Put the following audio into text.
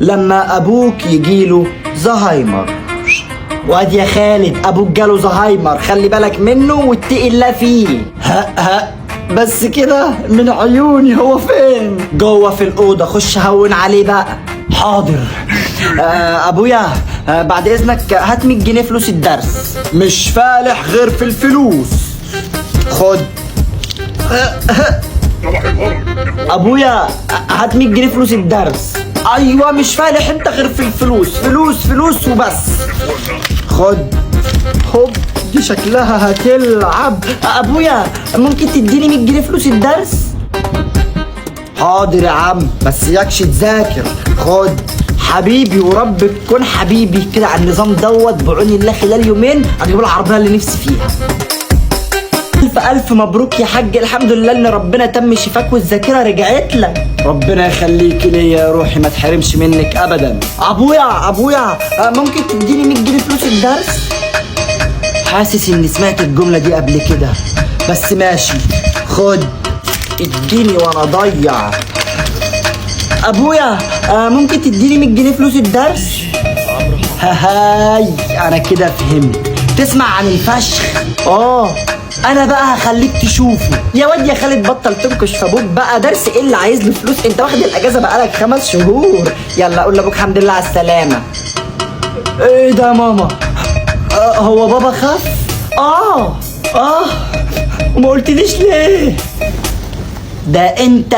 لما ابوك يجيله زهايمر. واد يا خالد، ابوك جاله زهايمر، خلي بالك منه واتقي الله فيه. ها بس كده من عيوني. هو فين؟ جوه في الاوضه، خش هون عليه بقى. حاضر. ابويا بعد اذنك هات 100 جنيه فلوس الدرس. مش فالح غير في الفلوس. خد. ابويا هات 100 جنيه فلوس الدرس. ايوه مش فالح انت غير في الفلوس، فلوس فلوس وبس. خد. هوب، دي شكلها هتلعب. ابويا ممكن تديني 100 جنيه فلوس الدرس؟ حاضر يا عم، بس ياكش تذاكر. خد حبيبي، ورب تكون حبيبي كده على النظام دوت. بعون الله خلال يومين اجيب العربيه اللي نفسي فيها. الف الف مبروك يا حاج، الحمد لله ان ربنا تم شفاك والذاكره رجعت لك. ربنا يخليك ليا يا روحي، ما تحرمش منك ابدا. ابويا ممكن تديني 100 جنيه فلوس الدرس؟ حاسس اني سمعت الجمله دي قبل كده، بس ماشي. خد اديني وانا ضيع. ابويا ممكن تديني 100 جنيه فلوس الدرس؟ هاي انا كده فهمت. تسمع عن الفشخ؟ انا بقى هخليك تشوفه. يا واد يا خالد بطل تنكش في ابوك بقى. درس ايه اللي عايز له فلوس؟ انت واخد الاجازه بقالك 5 شهور. يلا قول لابوك الحمد لله على السلامه. ايه ده يا ماما؟ هو بابا خف؟ وما قلتليش ليه؟ ده انت